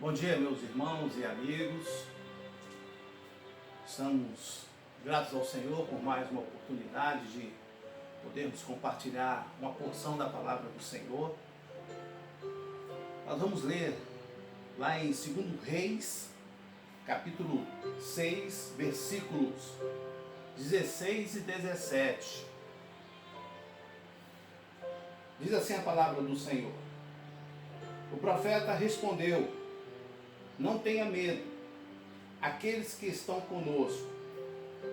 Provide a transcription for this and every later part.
Bom dia, meus irmãos e amigos. Estamos gratos ao Senhor por mais uma oportunidade de podermos compartilhar uma porção da palavra do Senhor. Nós vamos ler lá em 2 Reis, capítulo 6, versículos 16 e 17. Diz assim a palavra do Senhor. O profeta respondeu: não tenha medo, aqueles que estão conosco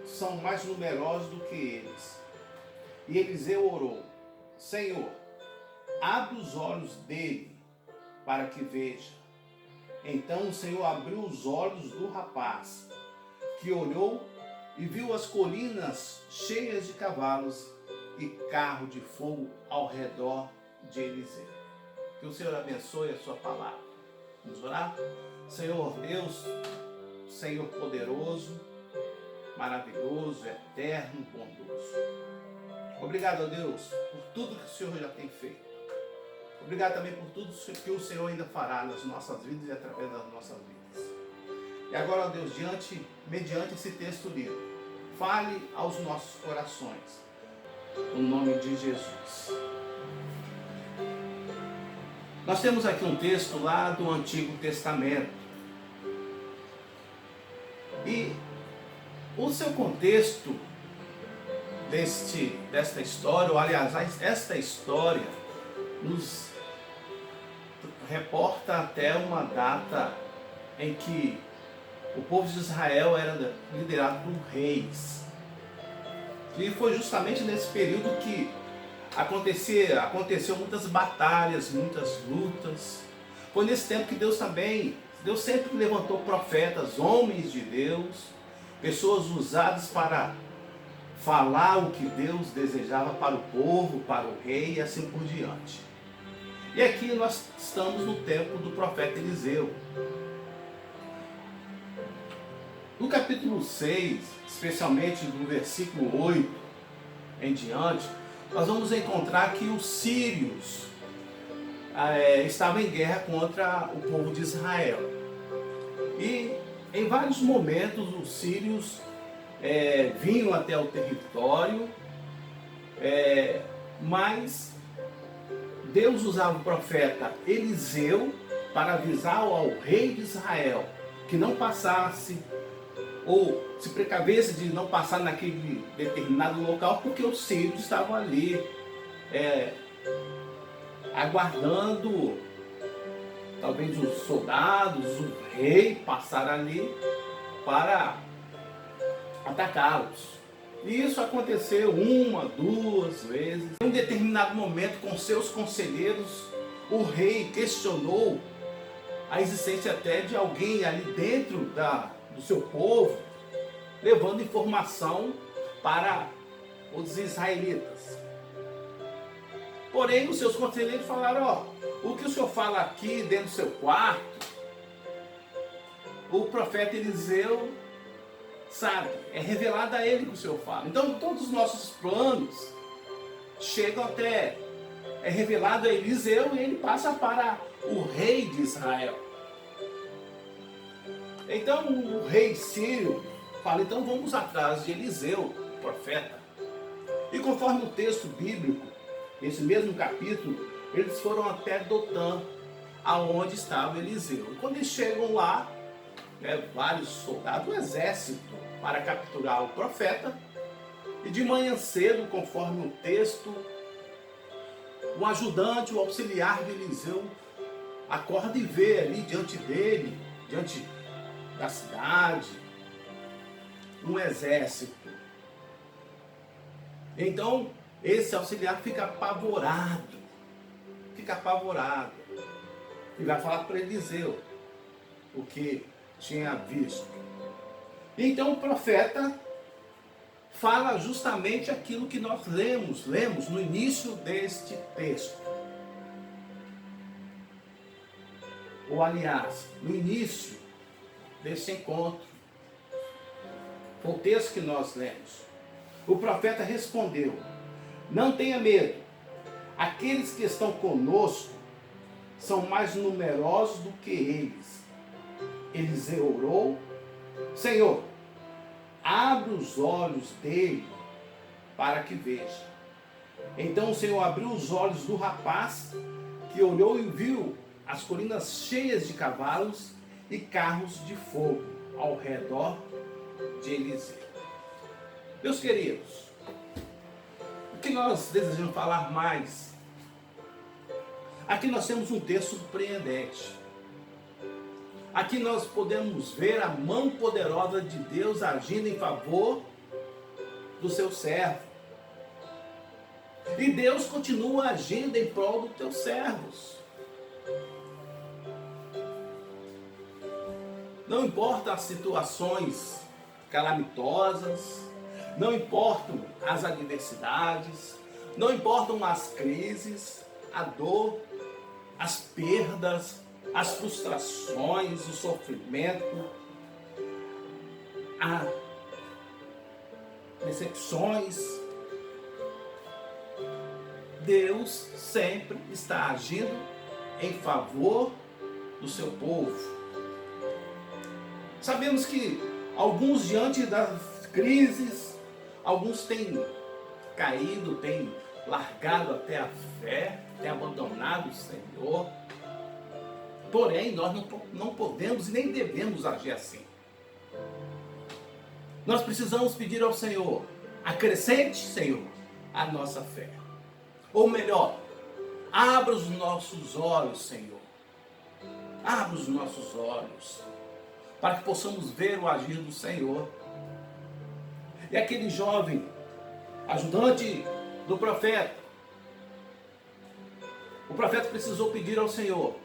são mais numerosos do que eles. E Eliseu orou: Senhor, abre os olhos dele para que veja. Então o Senhor abriu os olhos do rapaz, que olhou e viu as colinas cheias de cavalos e carro de fogo ao redor de Eliseu. Que o Senhor abençoe a sua palavra. Vamos orar? Senhor Deus, Senhor poderoso, maravilhoso, eterno, bondoso. Obrigado a Deus por tudo que o Senhor já tem feito. Obrigado também por tudo que o Senhor ainda fará nas nossas vidas e através das nossas vidas. E agora, ó Deus, mediante esse texto lido, fale aos nossos corações. No nome de Jesus. Nós temos aqui um texto lá do Antigo Testamento. E o seu contexto desta história, ou aliás, esta história nos reporta até uma data em que o povo de Israel era liderado por reis. E foi justamente nesse período que aconteceu muitas batalhas, muitas lutas. Foi nesse tempo que Deus sempre levantou profetas, homens de Deus, pessoas usadas para falar o que Deus desejava para o povo, para o rei e assim por diante. E aqui nós estamos no tempo do profeta Eliseu. No capítulo 6, especialmente do versículo 8 em diante, nós vamos encontrar que os sírios estavam em guerra contra o povo de Israel. E em vários momentos os sírios vinham até o território, mas Deus usava o profeta Eliseu para avisar ao rei de Israel que não passasse, ou se precavesse de não passar naquele determinado local, porque os sírios estavam ali aguardando, talvez os soldados, o rei passar ali para atacá-los. E isso aconteceu uma, duas vezes. Em um determinado momento, com seus conselheiros, o rei questionou a existência até de alguém ali dentro do seu povo, levando informação para os israelitas. Porém, os seus conselheiros falaram: o que o senhor fala aqui dentro do seu quarto, o profeta Eliseu sabe, é revelado a ele o que o senhor fala. Então, todos os nossos planos chegam até, é revelado a Eliseu e ele passa para o rei de Israel. Então, o rei sírio fala: então vamos atrás de Eliseu, profeta. E conforme o texto bíblico, esse mesmo capítulo, eles foram até Dotã, aonde estava Eliseu. E quando eles chegam lá, vários soldados, um exército, para capturar o profeta. E de manhã cedo, conforme o texto, o ajudante, o auxiliar de Eliseu, acorda e vê ali diante dele, diante da cidade, um exército. Então, esse auxiliar fica apavorado. E vai falar para Eliseu o que tinha visto. Então o profeta fala justamente aquilo que nós lemos no início deste texto. Ou aliás, no início desse encontro. Foi o texto que nós lemos. O profeta respondeu: não tenha medo, aqueles que estão conosco são mais numerosos do que eles. Eliseu orou: Senhor, abre os olhos dele para que veja. Então o Senhor abriu os olhos do rapaz, que olhou e viu as colinas cheias de cavalos e carros de fogo ao redor de Eliseu. Meus queridos, o que nós desejamos falar mais? Aqui nós temos um texto surpreendente. Aqui nós podemos ver a mão poderosa de Deus agindo em favor do seu servo. E Deus continua agindo em prol dos teus servos. Não importa as situações calamitosas, não importam as adversidades, não importam as crises, a dor, as perdas, as frustrações, o sofrimento, as decepções. Deus sempre está agindo em favor do seu povo. Sabemos que alguns, diante das crises, alguns têm caído, têm largado até a fé, têm abandonado o Senhor. Porém, nós não podemos e nem devemos agir assim. Nós precisamos pedir ao Senhor: acrescente, Senhor, a nossa fé. Ou melhor, abra os nossos olhos, Senhor. Abra os nossos olhos, para que possamos ver o agir do Senhor. E aquele jovem, ajudante do profeta, o profeta precisou pedir ao Senhor: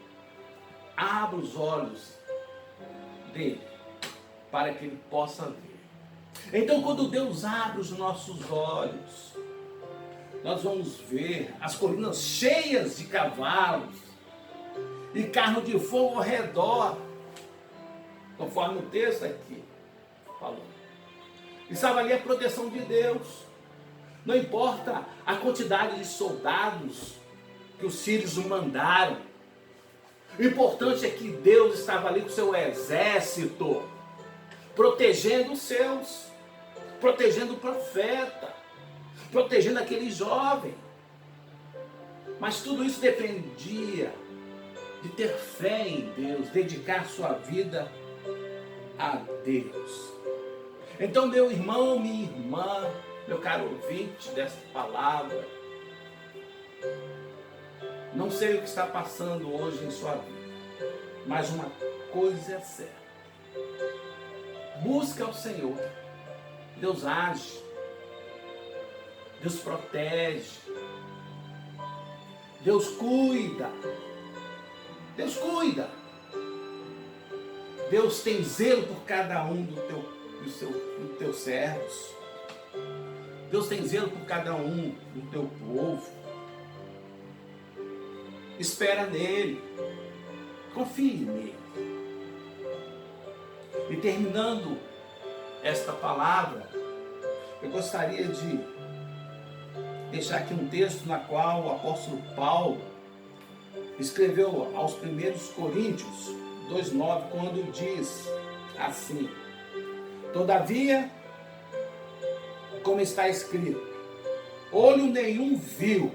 abra os olhos dele, para que ele possa ver. Então, quando Deus abre os nossos olhos, nós vamos ver as colinas cheias de cavalos e carro de fogo ao redor, conforme o texto aqui falou. Estava ali a proteção de Deus. Não importa a quantidade de soldados que os sírios mandaram. O importante é que Deus estava ali com o seu exército, protegendo os seus, protegendo o profeta, protegendo aquele jovem. Mas tudo isso dependia de ter fé em Deus, dedicar sua vida a Deus. Então, meu irmão, minha irmã, meu caro ouvinte desta palavra, não sei o que está passando hoje em sua vida, mas uma coisa é certa: busca ao Senhor. Deus age, Deus protege, Deus cuida, Deus cuida. Deus tem zelo por cada um dos teus servos. Deus tem zelo por cada um do teu povo. Espera nele, confie nele. E terminando esta palavra, eu gostaria de deixar aqui um texto na qual o apóstolo Paulo escreveu aos 1 Coríntios 2,9, quando diz assim: todavia, como está escrito, olho nenhum viu,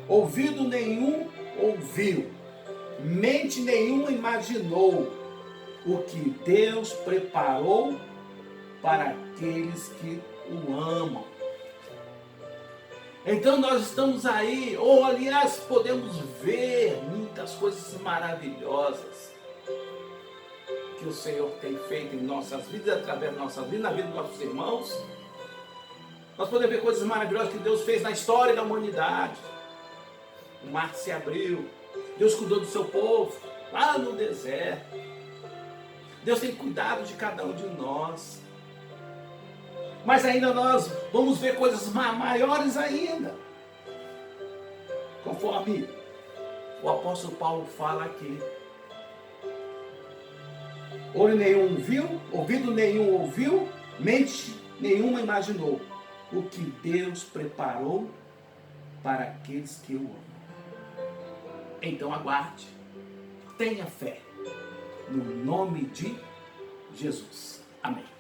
ouvido nenhum ouviu, mente nenhuma imaginou o que Deus preparou para aqueles que o amam. Então nós estamos aí, ou aliás, podemos ver muitas coisas maravilhosas que o Senhor tem feito em nossas vidas, através da nossa vida, na vida dos nossos irmãos. Nós podemos ver coisas maravilhosas que Deus fez na história da humanidade. O mar se abriu, Deus cuidou do seu povo lá no deserto. Deus tem cuidado de cada um de nós. Mas ainda nós vamos ver coisas maiores ainda. Conforme o apóstolo Paulo fala aqui. Olho nenhum viu, ouvido nenhum ouviu, mente nenhuma imaginou o que Deus preparou para aqueles que o amam. Então aguarde, tenha fé, no nome de Jesus. Amém.